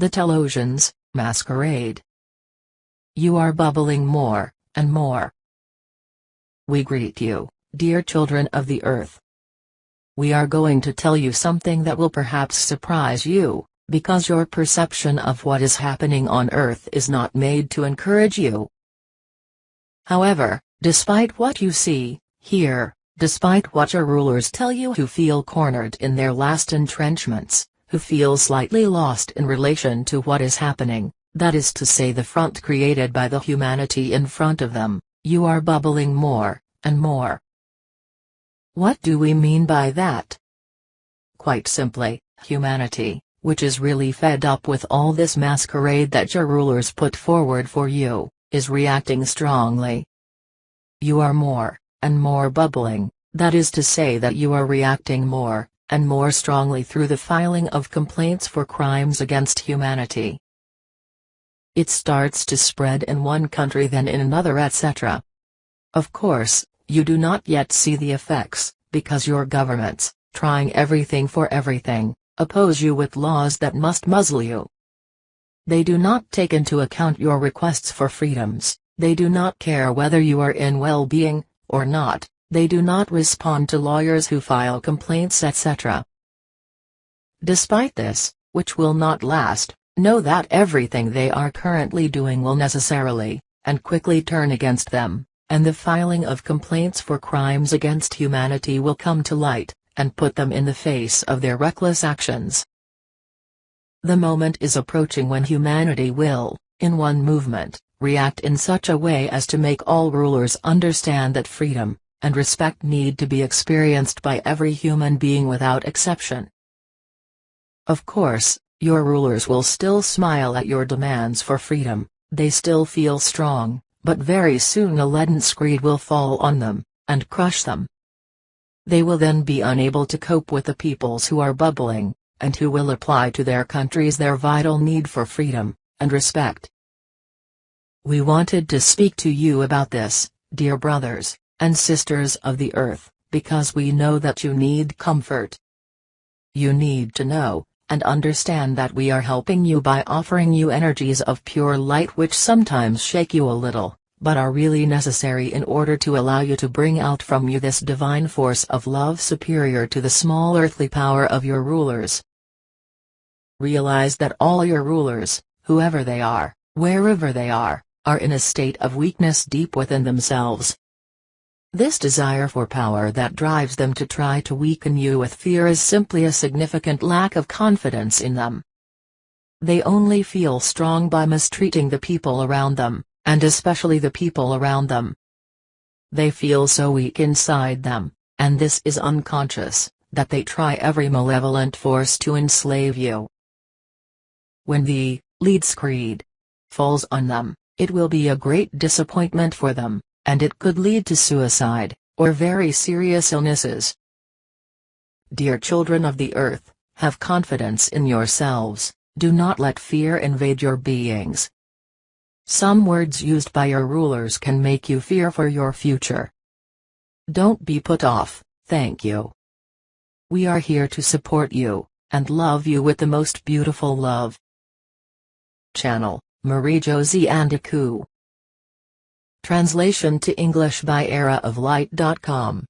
The Telosians, Masquerade. You are bubbling more and more. We greet you, dear children of the earth. We are going to tell you something that will perhaps surprise you, because your perception of what is happening on earth is not made to encourage you. However, despite what you see, hear, despite what your rulers tell you who feel cornered in their last entrenchments, who feel slightly lost in relation to what is happening, that is to say the front created by the humanity in front of them, you are bubbling more and more. What do we mean by that? Quite simply, humanity, which is really fed up with all this masquerade that your rulers put forward for you, is reacting strongly. You are more and more bubbling, that is to say that you are reacting more and more strongly through the filing of complaints for crimes against humanity. It starts to spread in one country then in another, etc. Of course, you do not yet see the effects, because your governments, trying everything for everything, oppose you with laws that must muzzle you. They do not take into account your requests for freedoms, they do not care whether you are in well-being or not, they do not respond to lawyers who file complaints, etc. Despite this, which will not last, know that everything they are currently doing will necessarily, and quickly turn against them, and the filing of complaints for crimes against humanity will come to light, and put them in the face of their reckless actions. The moment is approaching when humanity will, in one movement, react in such a way as to make all rulers understand that freedom and respect need to be experienced by every human being without exception. Of course, your rulers will still smile at your demands for freedom, they still feel strong, but very soon a leaden screed will fall on them, and crush them. They will then be unable to cope with the peoples who are bubbling, and who will apply to their countries their vital need for freedom and respect. We wanted to speak to you about this, dear brothers and sisters of the earth, because we know that you need comfort. You need to know and understand that we are helping you by offering you energies of pure light which sometimes shake you a little, but are really necessary in order to allow you to bring out from you this divine force of love superior to the small earthly power of your rulers. Realize that all your rulers, whoever they are, wherever they are in a state of weakness deep within themselves. This desire for power that drives them to try to weaken you with fear is simply a significant lack of confidence in them. They only feel strong by mistreating the people around them, and especially the people around them. They feel so weak inside them, and this is unconscious, that they try every malevolent force to enslave you. When the lead screed falls on them, it will be a great disappointment for them, and it could lead to suicide, or very serious illnesses. Dear children of the earth, have confidence in yourselves, do not let fear invade your beings. Some words used by your rulers can make you fear for your future. Don't be put off, thank you. We are here to support you, and love you with the most beautiful love. Channel, Josée Andichou. Translation to English by eraoflight.com